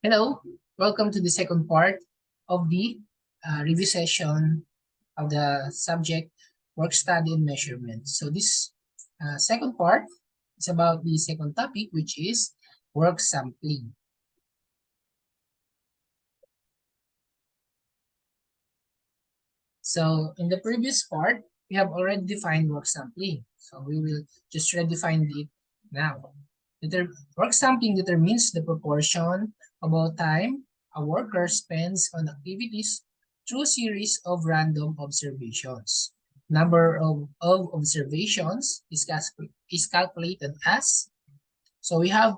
Hello, welcome to the second part of the review session of the subject work study and measurement. So this second part is about the second topic, which is work sampling. So in the previous part, we have already defined work sampling. So we will just redefine it now. Work sampling determines the proportion about time a worker spends on activities through a series of random observations. Number of observations is calculated as, so we have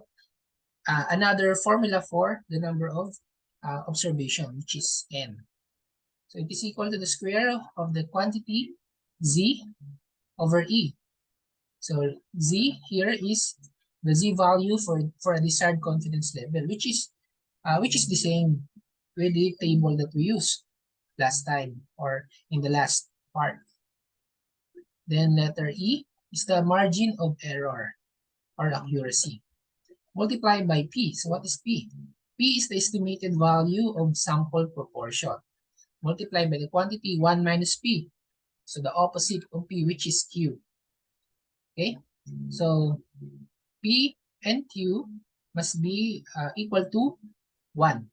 another formula for the number of observation, which is n. So it is equal to the square of the quantity z over e. So z here is the z value for a desired confidence level, which is the same with the table that we used last time or in the last part. Then letter E is the margin of error or accuracy multiplied by P. So what is P? P is the estimated value of sample proportion multiplied by the quantity 1 minus P. So the opposite of P, which is Q. Okay? So P and Q must be equal to 1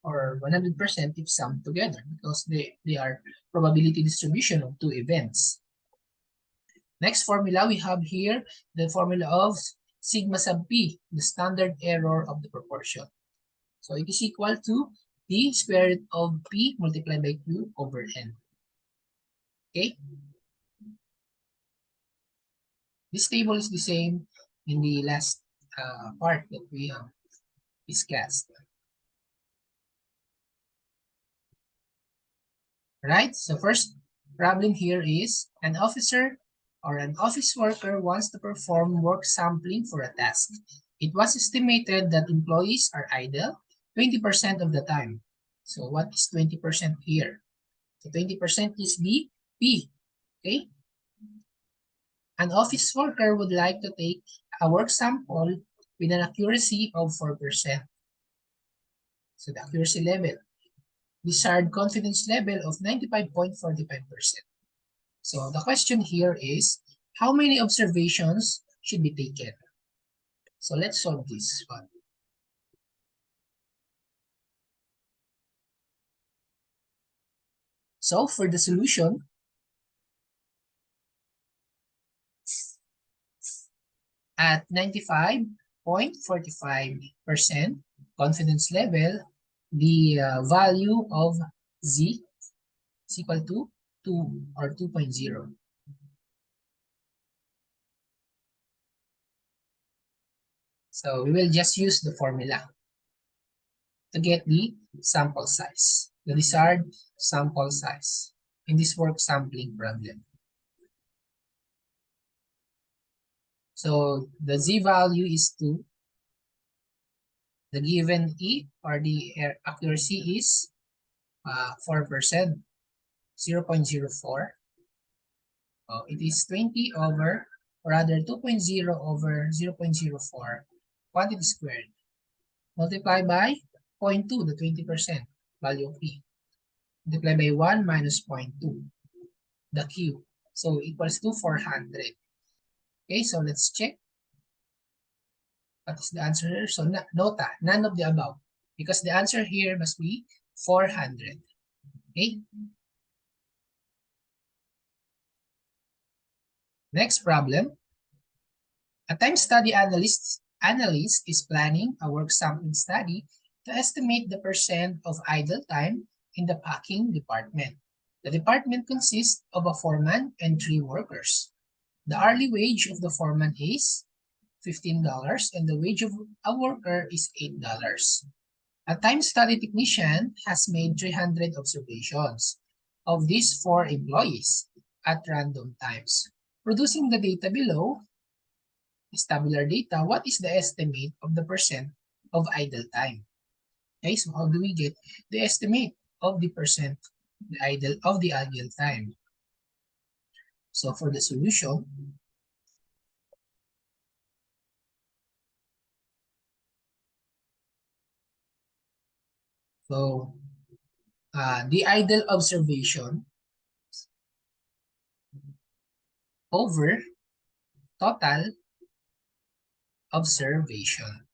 or 100% if summed together because they are probability distribution of two events. Next formula, we have here the formula of sigma sub P, the standard error of the proportion. So it is equal to the square root of P multiplied by Q over N. Okay? This table is the same in the last part that we have discussed. Right? So first problem here is an officer or an office worker wants to perform work sampling for a task. It was estimated that employees are idle 20% of the time. So what is 20% here? So 20% is the P. Okay? An office worker would like to take a work sample with an accuracy of 4%. So the accuracy level. Desired confidence level of 95.45%. So the question here is, how many observations should be taken? So let's solve this one. So for the solution, at 95.45% confidence level, the value of z is equal to 2 or 2.0. So we will just use the formula to get the sample size, the desired sample size in this work sampling problem. So the z value is 2. The given E or the accuracy is 4%, 0.04. It is 20 over, or rather 2.0 over 0.04 quantity squared multiplied by 0.2, the 20% value of P, multiplied by 1 minus 0.2, the Q. So equals to 400. Okay, so let's check. What is the answer here? So nota, none of the above, because the answer here must be 400. Okay. Next problem. A time study analyst is planning a work sampling study to estimate the percent of idle time in the packing department. The department consists of a foreman and 3 workers. The hourly wage of the foreman is $15 and the wage of a worker is $8. A time study technician has made 300 observations of these 4 employees at random times. Producing the data below is tabular data, what is the estimate of the percent of idle time? Okay, so how do we get the estimate of the percent of the idle time? So for the solution, So the idle observation over total observation.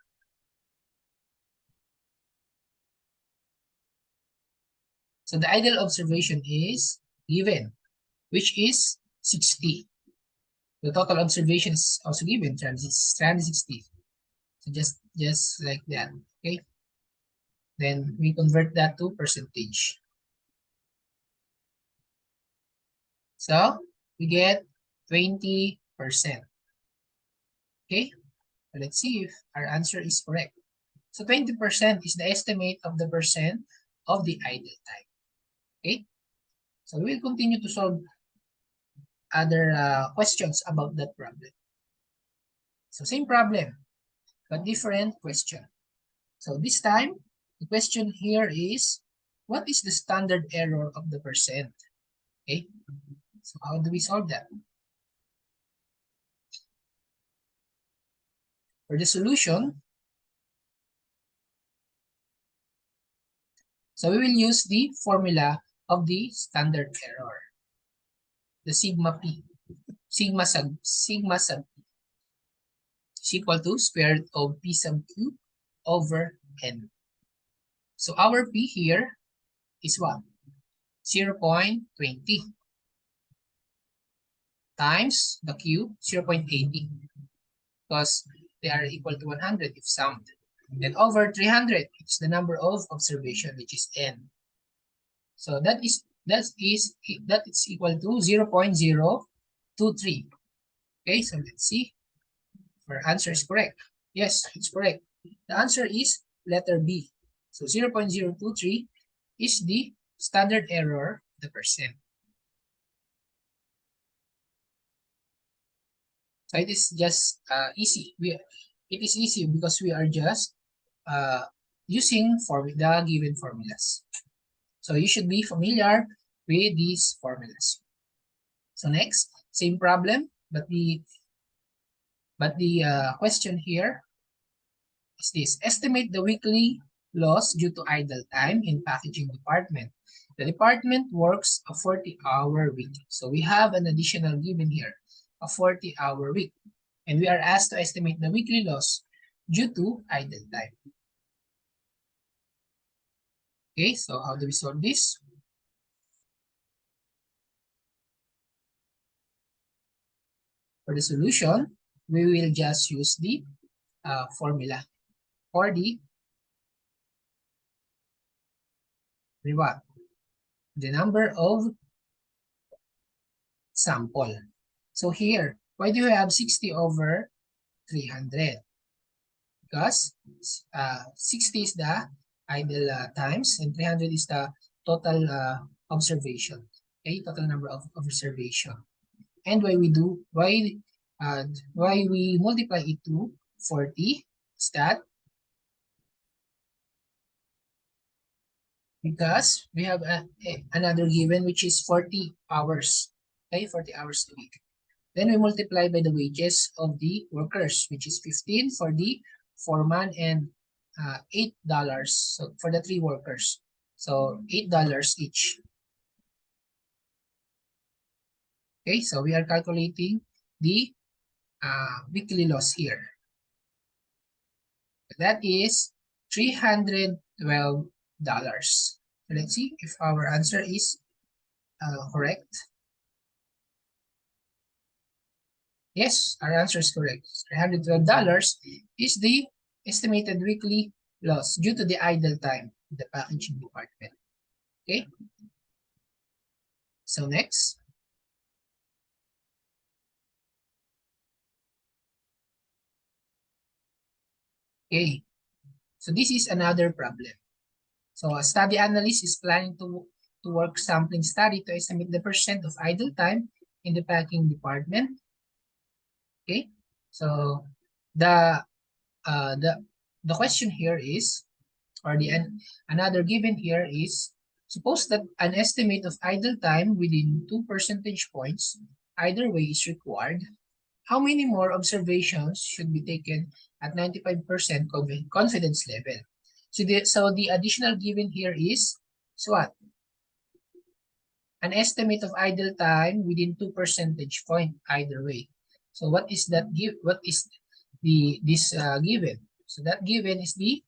So the idle observation is given, which is 60. The total observation is also given, 360. So just like that, okay? Then we convert that to percentage. So we get 20%. Okay, so let's see if our answer is correct. So 20% is the estimate of the percent of the idle time. Okay, so we will continue to solve other questions about that problem. So same problem, but different question. So this time, the question here is, what is the standard error of the percent? Okay, so how do we solve that? For the solution, so we will use the formula of the standard error, the sigma p. Sigma sub p is equal to square root of p sub q over n. So our p here is what? 0.20 times the q, 0.80, because they are equal to 100 if summed. Then over 300, it's the number of observation, which is n. So that is equal to 0.023. Okay, so let's see if our answer is correct. Yes, it's correct. The answer is letter B. So 0.023 is the standard error of the percent. So it is just easy. It is easy because we are just using the given formulas. So you should be familiar with these formulas. So next, same problem, but the question here is this: estimate the weekly loss due to idle time in packaging department. The department works a 40-hour week. So we have an additional given here, a 40-hour week. And we are asked to estimate the weekly loss due to idle time. Okay, so how do we solve this? For the solution, we will just use the formula for the what? The number of sample. So here, why do we have 60 over 300? Because 60 is the idle times and 300 is the total observation. Okay, total number of observation. And why we multiply it to 40 is that because we have another given which is 40 hours. Okay, 40 hours a week. Then we multiply by the wages of the workers, which is 15 for the foreman and $8 so for the 3 workers. So $8 each. Okay, so we are calculating the weekly loss here. That is $312. So let's see if our answer is correct. Yes, our answer is correct. $312 is the estimated weekly loss due to the idle time in the packaging department. Okay. So next. Okay. So this is another problem. So a study analyst is planning to work sampling study to estimate the percent of idle time in the packing department. Okay. So the question here is, or another given here is, suppose that an estimate of idle time within 2 percentage points either way is required. How many more observations should be taken at 95% confidence level? So the additional given here is, so what? An estimate of idle time within 2 percentage point either way. So what is that what is this given? So that given is the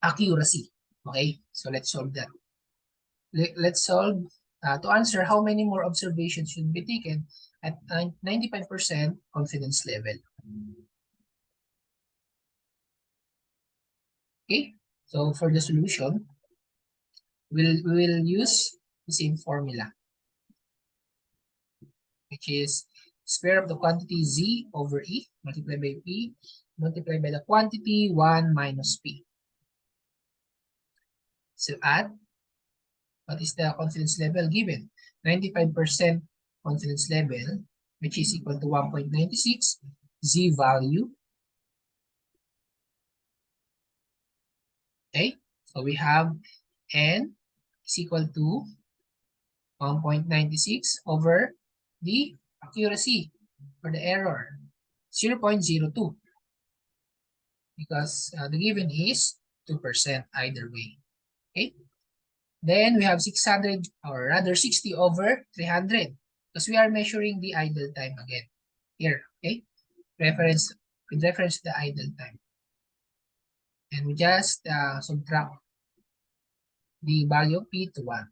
accuracy. Okay, so let's solve that. Let's solve to answer how many more observations should be taken at 95% confidence level. Okay, so for the solution, we will use the same formula, which is square of the quantity z over e multiplied by p multiplied by the quantity 1 minus p. So add, what is the confidence level given? 95% confidence level, which is equal to 1.96, z value. Okay, so we have n is equal to 1.96 over the accuracy or the error, 0.02, because the given is 2% either way. Okay, then we have 600, or rather 60 over 300, because we are measuring the idle time again here. Okay, with reference to the idle time, and we just subtract the value of p to 1.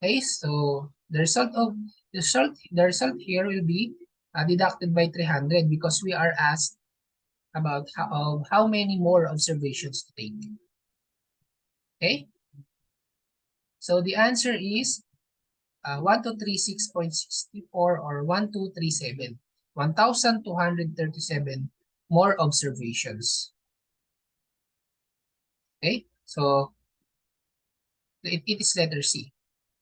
Okay, so the result here will be deducted by 300, because we are asked about how many more observations to take. Okay, so the answer is 1236.64 or 1237, 1237 more observations. Okay, so it is letter C.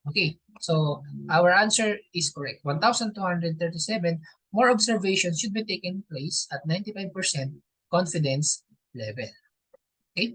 Okay, so our answer is correct. 1237 more observations should be taken place at 95% confidence level. Okay.